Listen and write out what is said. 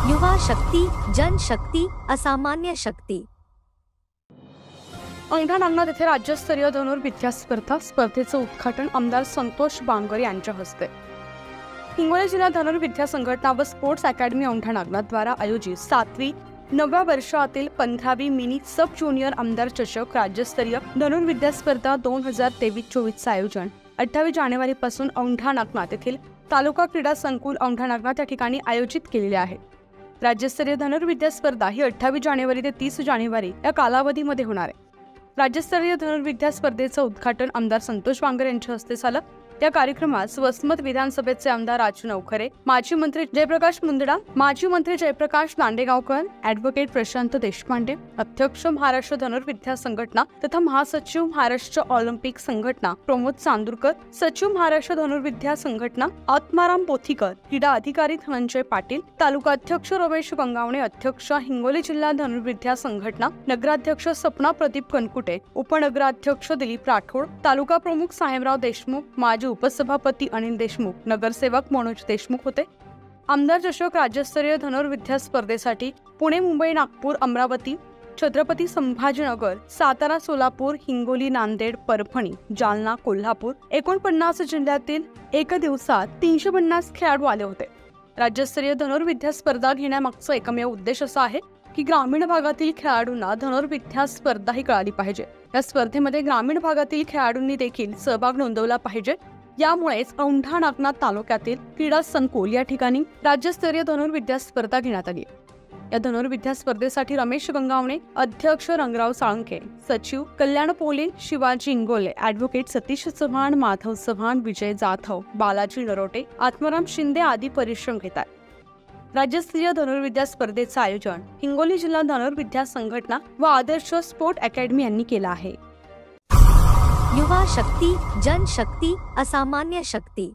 युवा शक्ती, जनशक्ती, असामान्य शक्ती। औंढा नागनाथ येथे राज्यस्तरीय धनुर्विद्या स्पर्धेचं उद्घाटन आमदार संतोष बांगर यांच्या हस्ते। हिंगोली जिल्हा धनुर्विद्या संघटना व स्पोर्ट्स अकॅडमी औंढा नागनाथ द्वारा आयोजित 7वी 9व्या वर्षातील 15वी मिनी सब ज्युनियर आमदार चषक राज्यस्तरीय धनुर्विद्या स्पर्धा 2023-24 आयोजन 28 जानेवारीपासून औंढा नागनाथ येथील तालुका क्रीडा संकुल औंढा नागनाथ या ठिकाणी आयोजित केलेले आहे। राज्यस्तरीय धनुर्विद्या स्पर्धा ही 28 जानेवारी ते 30 जानेवारी या कालावधीमध्ये होणार आहे। राज्यस्तरीय धनुर्विद्या स्पर्धेचं उद्घाटन आमदार संतोष बांगर यांच्या हस्ते झालं। या कार्यक्रमात वसमत विधानसभेचे आमदार राजू नवखरे, माजी मंत्री जयप्रकाश मुंदडा, माजी मंत्री जयप्रकाश दांडेगावकर, ॲडव्होकेट प्रशांत देशपांडे, अध्यक्ष महाराष्ट्र धनुर्विद्या संघटना तथा महासचिव महाराष्ट्र ऑलिम्पिक संघटना प्रमोद चांदूरकर, सचिव महाराष्ट्र धनुर्विद्या संघटना आत्माराम पोथीकर, क्रीडा अधिकारी धनंजय पाटील, तालुका अध्यक्ष रमेश गंगावणे, अध्यक्ष हिंगोली जिल्हा धनुर्विद्या संघटना, नगराध्यक्ष सपना प्रदीप कनकुटे, उपनगराध्यक्ष दिलीप राठोड, तालुका प्रमुख साहेबराव देशमुख, माजी उपसभापती अनिल देशमुख, नगरसेवक मनोज देशमुख होते। आमदार चषक राज्यस्तरीय धनुर्विद्या स्पर्धेसाठी पुणे, मुंबई, नागपूर, अमरावती, छत्रपती संभाजीनगर, सातारा, सोलापूर, हिंगोली, नांदेड, परभणी, जालना, कोल्हापूर 49 जिल्ह्यातील एका दिवसात 350 खेळाडू आले होते। राज्यस्तरीय धनुर्विद्या स्पर्धा घेण्यामागचा एकमेव उद्देश असा आहे की ग्रामीण भागातील खेळाडूंना धनुर्विद्या स्पर्धा ही कळाली पाहिजे। या स्पर्धेमध्ये ग्रामीण भागातील खेळाडूंनी देखील सहभाग नोंदवला पाहिजे। यामुळेच औंढा नागनाथ तालुक्यातील क्रीडा संकुल या ठिकाणी राज्यस्तरीय धनुर्विद्या स्पर्धा घेण्यात आली। या धनुर्विद्या स्पर्धेसाठी रमेश गंगावणे, अध्यक्ष रंगराव साळुंखे, सचिव कल्याण पोले, शिवाजी इंगोले, ॲडव्होकेट सतीश चव्हाण, माधव चव्हाण, विजय जाधव, बालाजी नरोटे, आत्माराम शिंदे आदी परिश्रम घेतात। राज्यस्तरीय धनुर्विद्या स्पर्धेचं आयोजन हिंगोली जिल्हा धनुर्विद्या संघटना व आदर्श स्पोर्ट अकॅडमी यांनी केलं आहे। युवा शक्ती, जनशक्ती, असामान्य शक्ती।